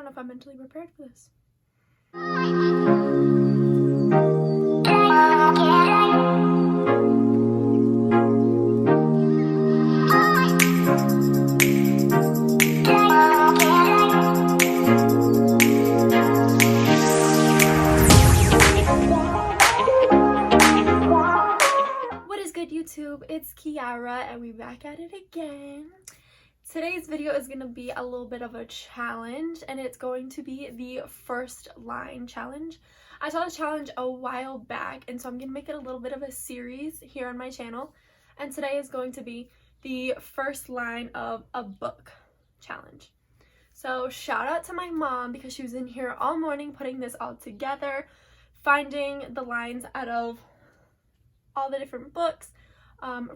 know if I'm mentally prepared for this. What is good, YouTube? It's Kiara and we're back at it again. Today's video is going to be a little bit of a challenge, and it's going to be the first line challenge. I saw the challenge a while back, and so I'm going to make it a little bit of a series here on my channel. And today is going to be the first line of a book challenge. So shout out to my mom because she was in here all morning putting this all together, finding the lines out of all the different books,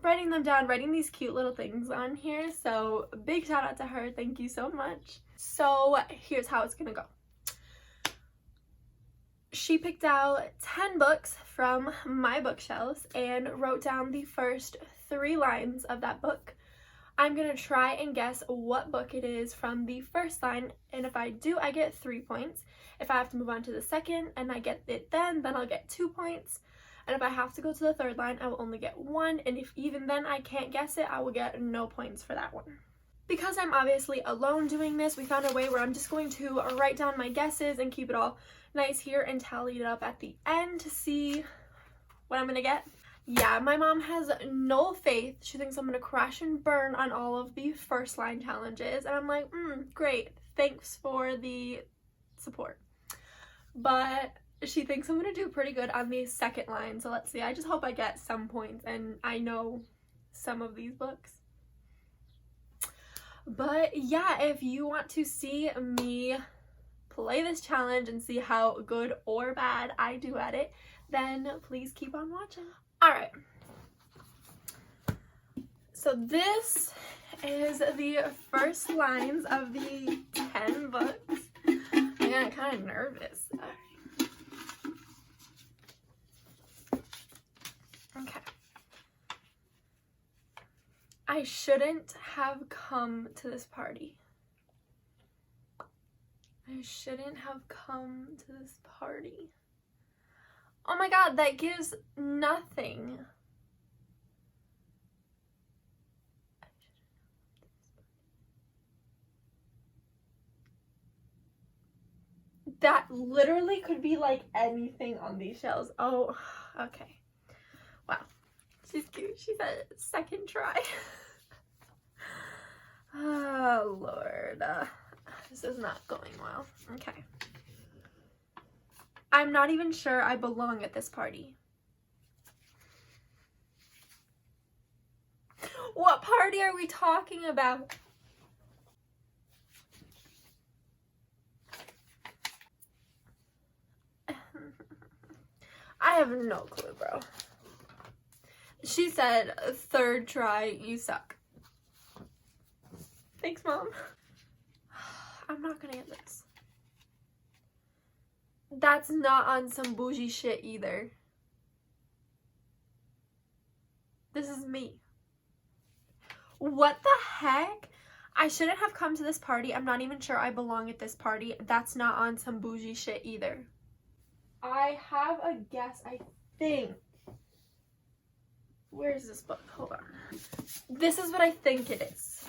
writing them down, writing these cute little things on here. So big shout out to her. Thank you so much. So here's how it's gonna go. She picked out 10 books from my bookshelves and wrote down the first 3 lines of that book. I'm gonna try and guess what book it is from the first line, and if I do, I get 3 points. If I have to move on to the second and I get it then I'll get 2 points. And if I have to go to the third line, I will only get 1. And if even then I can't guess it, I will get no points for that one. Because I'm obviously alone doing this, we found a way where I'm just going to write down my guesses and keep it all nice here and tally it up at the end to see what I'm going to get. Yeah, my mom has no faith. She thinks I'm going to crash and burn on all of the first line challenges. And I'm like, great. Thanks for the support. But she thinks I'm going to do pretty good on the second line, so let's see. I just hope I get some points and I know some of these books. But yeah, if you want to see me play this challenge and see how good or bad I do at it, then please keep on watching. Alright, so this is the first lines of the 10 books. I'm getting kind of nervous. Okay. I shouldn't have come to this party. I shouldn't have come to this party. Oh my god, that gives nothing. That literally could be like anything on these shelves. Oh, okay. Wow. She's cute. She said second try. Oh, Lord. This is not going well. Okay. I'm not even sure I belong at this party. What party are we talking about? I have no clue, bro. She said, third try, you suck. Thanks, Mom. I'm not gonna get this. That's not on some bougie shit either. This is me. What the heck? I shouldn't have come to this party. I'm not even sure I belong at this party. That's not on some bougie shit either. I have a guess, I think. Where's this book? Hold on. This is what I think it is.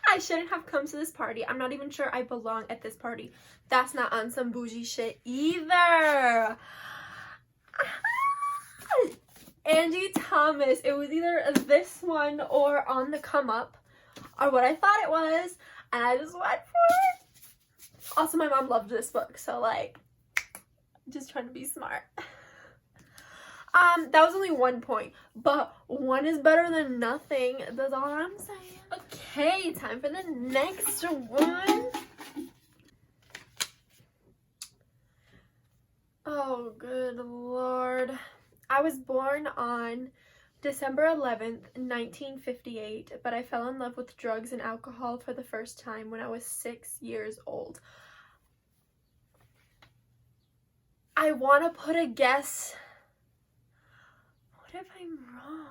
I shouldn't have come to this party. I'm not even sure I belong at this party. That's not on some bougie shit either. Angie Thomas. It was either this one or On the Come Up, or what I thought it was, and I just went for it. Also, my mom loved this book, so like, just trying to be smart. That was only 1 point, but 1 is better than nothing. That's all I'm saying. Okay, time for the next one. Oh, good Lord. I was born on December 11th, 1958, but I fell in love with drugs and alcohol for the first time when I was 6 years old. I want to put a guess. What if I'm wrong?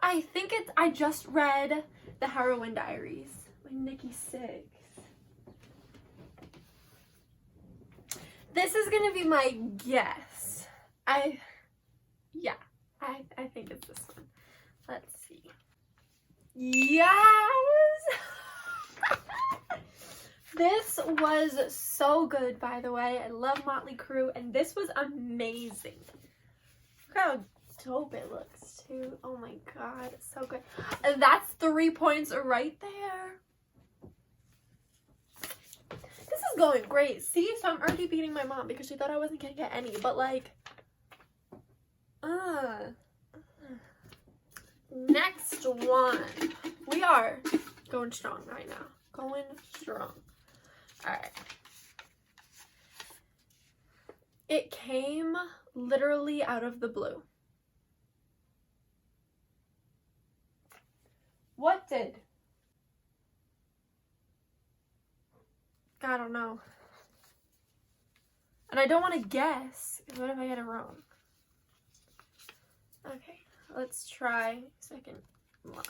I just read The Heroine Diaries by Nikki Sixx. This is gonna be my guess. I think it's this one. Let's see. Yes! This was so good, by the way. I love Motley Crue, and this was amazing. Look how dope it looks, too. Oh my god, it's so good. And that's 3 points right there. This is going great. See, so I'm already beating my mom because she thought I wasn't gonna get any, but like, next one. We are going strong right now. Going strong. Alright. It came literally out of the blue. What did? I don't know. And I don't want to guess. What if I get it wrong? Okay, let's try second line.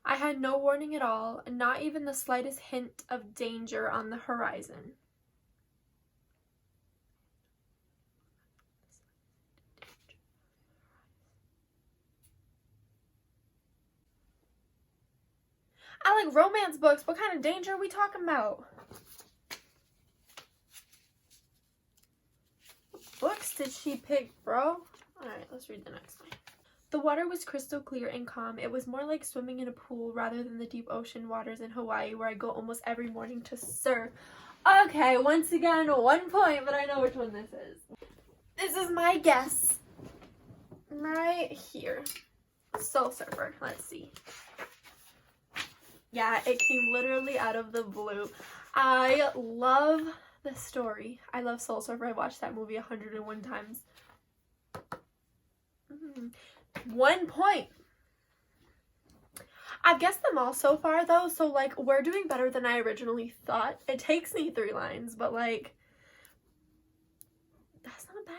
I had no warning at all, not even the slightest hint of danger on the horizon. I like romance books. What kind of danger are we talking about? What books did she pick, bro? Alright, let's read the next one. The water was crystal clear and calm. It was more like swimming in a pool rather than the deep ocean waters in Hawaii where I go almost every morning to surf. Okay, once again, 1 point, but I know which one this is. This is my guess. Right here. Soul Surfer. Let's see. Yeah, it came literally out of the blue. I love the story. I love Soul Surfer. I watched that movie 101 times. 1 point. I've guessed them all so far though, so like we're doing better than I originally thought. It takes me 3 lines, but like that's not bad.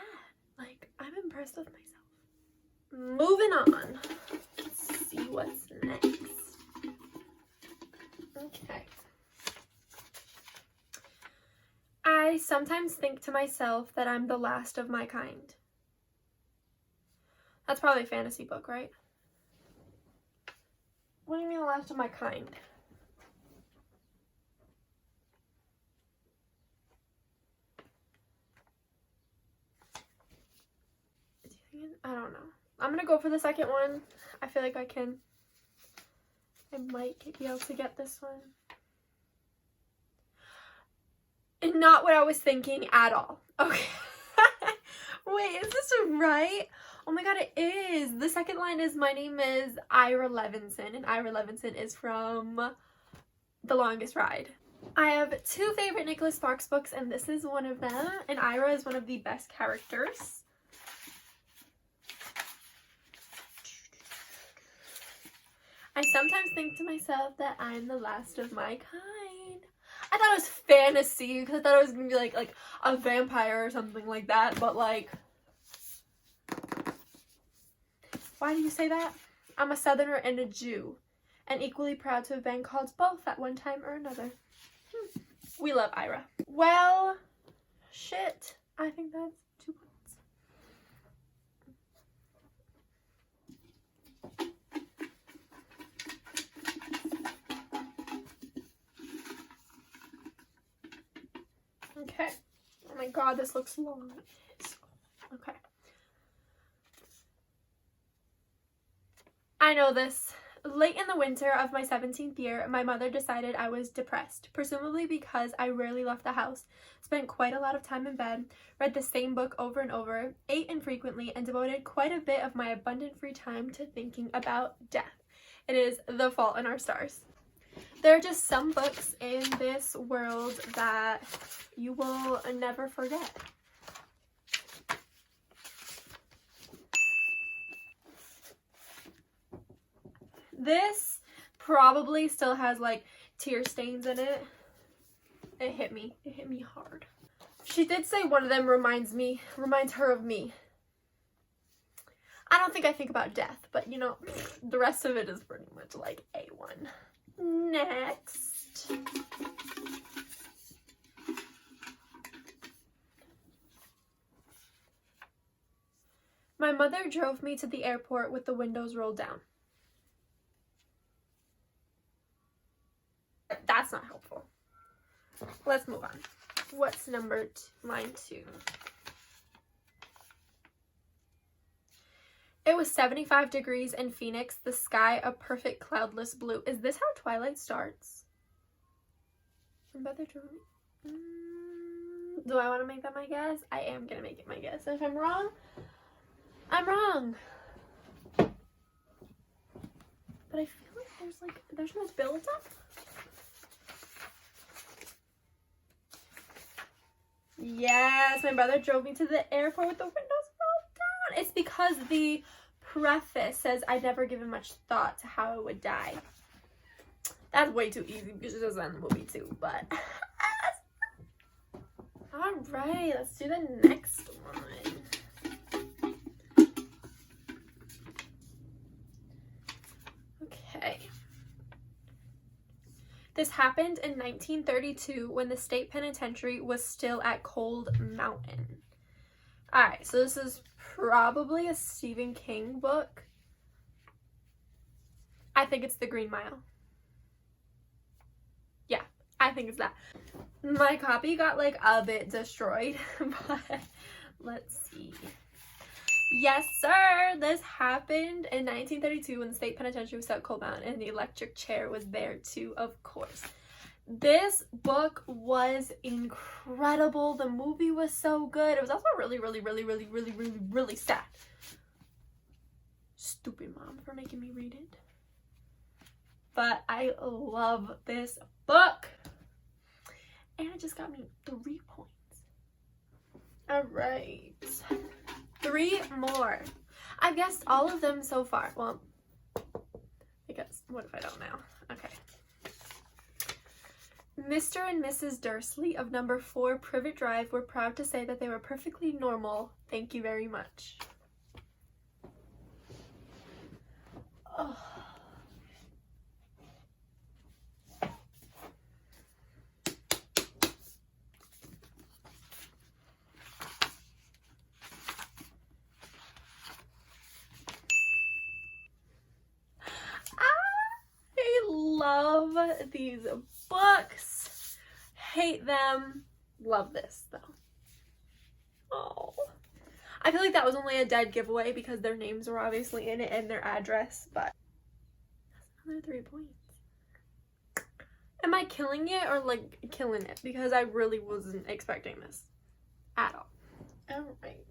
Like I'm impressed with myself. Moving on. Let's see what's next. Okay. I sometimes think to myself that I'm the last of my kind. That's probably a fantasy book, right? What do you mean the last of my kind? I don't know. I'm gonna go for the second one. I feel like I might be able to get this one. And not what I was thinking at all. Okay. Wait, is this right? Oh my god, it is. The second line is, my name is Ira Levinson, and Ira Levinson is from The Longest Ride. I have 2 favorite Nicholas Sparks books, and this is one of them, and Ira is one of the best characters. I sometimes think to myself that I'm the last of my kind. I thought it was fantasy, because I thought it was going to be like a vampire or something like that, but like... Why do you say that? I'm a Southerner and a Jew, and equally proud to have been called both at one time or another. We love Ira. Well, shit. I think that's 2 points. Okay. Oh my god, this looks long. Okay. I know this. Late in the winter of my 17th year, my mother decided I was depressed, presumably because I rarely left the house, spent quite a lot of time in bed, read the same book over and over, ate infrequently, and devoted quite a bit of my abundant free time to thinking about death. It is The Fault in Our Stars. There are just some books in this world that you will never forget. This probably still has like tear stains in it. It hit me hard. She did say one of them reminds her of me. I don't think I think about death, but you know, the rest of it is pretty much like A1. Next. My mother drove me to the airport with the windows rolled down. That's not helpful. Let's move on. What's line 2? It was 75 degrees in Phoenix, the sky a perfect cloudless blue. Is this how Twilight starts? Do I want to make that my guess? I am going to make it my guess. If I'm wrong, I'm wrong. But I feel like there's no build up. Yes, my brother drove me to the airport with the windows rolled down. It's because the preface says I'd never given much thought to how I would die. That's way too easy because it doesn't in the movie too, but alright, let's do the next one. Okay. This happened in 1932 when the state penitentiary was still at Cold Mountain. Alright, so this is probably a Stephen King book. I think it's The Green Mile. Yeah, I think it's that. My copy got like a bit destroyed, but let's see. Yes, sir! This happened in 1932 when the state penitentiary was at Cold Mountain and the electric chair was there too, of course. This book was incredible. The movie was so good. It was also really sad. Stupid mom for making me read it. But I love this book. And it just got me 3 points. Alright. 3 more. I've guessed all of them so far. Well, I guess, what if I don't know? Okay. Mr. and Mrs. Dursley of number 4 Privet Drive were proud to say that they were perfectly normal. Thank you very much. Oh. Love these books. Hate them. Love this though. Oh. I feel like that was only a dead giveaway because their names were obviously in it and their address, but that's another 3 points. Am I killing it or like killing it? Because I really wasn't expecting this at all. Alright.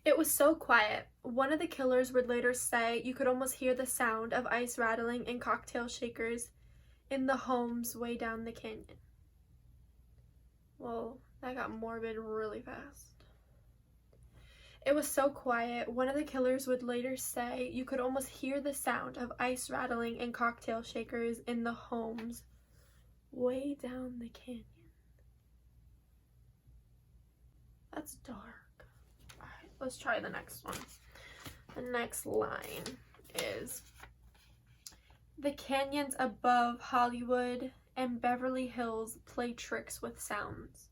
It was so quiet. One of the killers would later say you could almost hear the sound of ice rattling and cocktail shakers in the homes way down the canyon. Well, that got morbid really fast. It was so quiet. One of the killers would later say you could almost hear the sound of ice rattling and cocktail shakers in the homes way down the canyon. That's dark. Let's try the next one. The next line is, the canyons above Hollywood and Beverly Hills play tricks with sounds.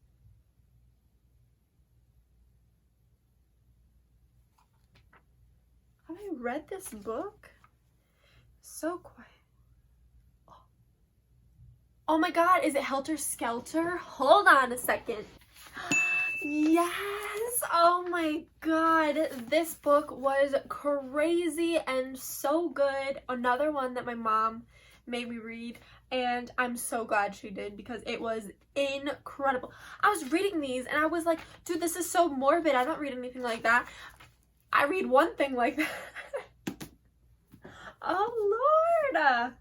Have I read this book? So quiet. Oh my god, is it Helter Skelter? Hold on a second. Yes! Oh my god, this book was crazy and so good. Another one that my mom made me read, and I'm so glad she did because it was incredible. I was reading these and I was like, dude, this is so morbid. I don't read anything like that. I read one thing like that. Oh Lord!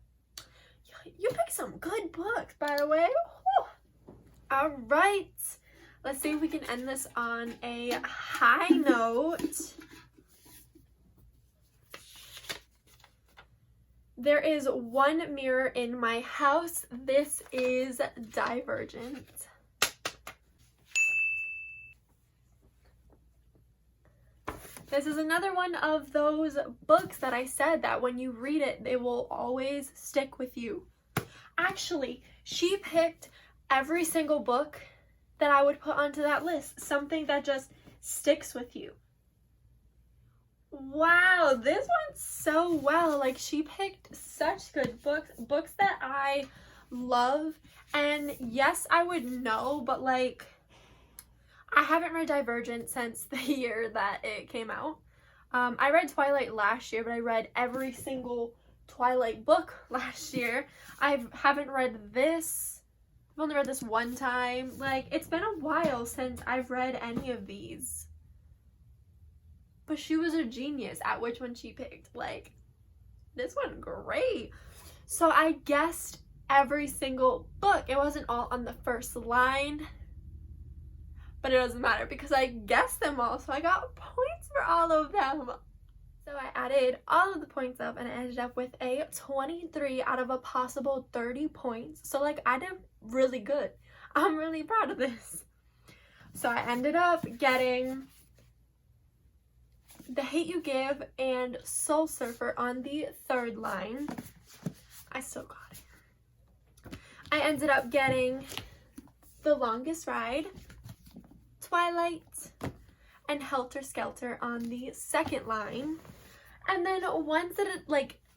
You picked some good books, by the way. Alright. Let's see if we can end this on a high note. There is one mirror in my house. This is Divergent. This is another one of those books that I said that when you read it, they will always stick with you. Actually, she picked every single book that I would put onto that list. Something that just sticks with you. Wow, this went so well. Like, she picked such good books that I love. And yes, I would know, but like, I haven't read Divergent since the year that it came out. I read Twilight last year, but I read every single Twilight book last year. I haven't read this. I've only read this one time. Like, it's been a while since I've read any of these. But she was a genius at which one she picked. Like, this one great. So I guessed every single book. It wasn't all on the first line, but it doesn't matter because I guessed them all, so I got points for all of them. So I added all of the points up and I ended up with a 23 out of a possible 30 points. So like, I did really good. I'm really proud of this. So I ended up getting The Hate You Give and Soul Surfer on the third line. I still got it. I ended up getting The Longest Ride, Twilight, and Helter Skelter on the second line. And then ones that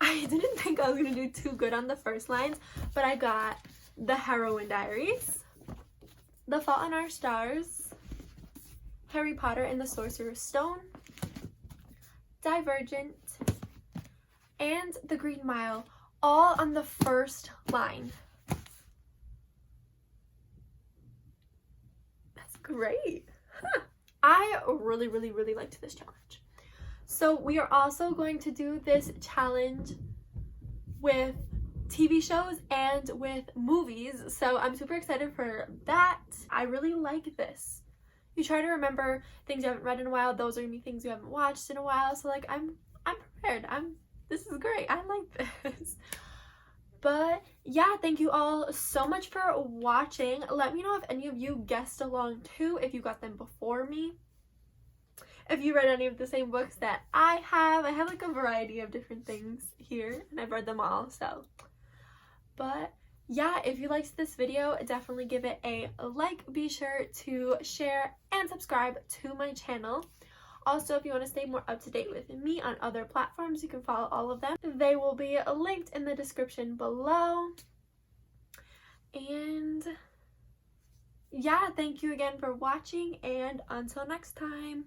I didn't think I was gonna do too good on the first lines, but I got The Heroine Diaries, The Fault in Our Stars, Harry Potter and the Sorcerer's Stone, Divergent, and The Green Mile, all on the first line. That's great. I really, really, really liked this challenge. So we are also going to do this challenge with TV shows and with movies. So I'm super excited for that. I really like this. You try to remember things you haven't read in a while. Those are gonna be things you haven't watched in a while. So like, I'm prepared. This is great. I like this. But yeah, thank you all so much for watching. Let me know if any of you guessed along too, if you got them before me. If you read any of the same books that I have like a variety of different things here and I've read them all, so. But yeah, if you liked this video, definitely give it a like. Be sure to share and subscribe to my channel. Also, if you want to stay more up to date with me on other platforms, you can follow all of them. They will be linked in the description below. And yeah, thank you again for watching, and until next time.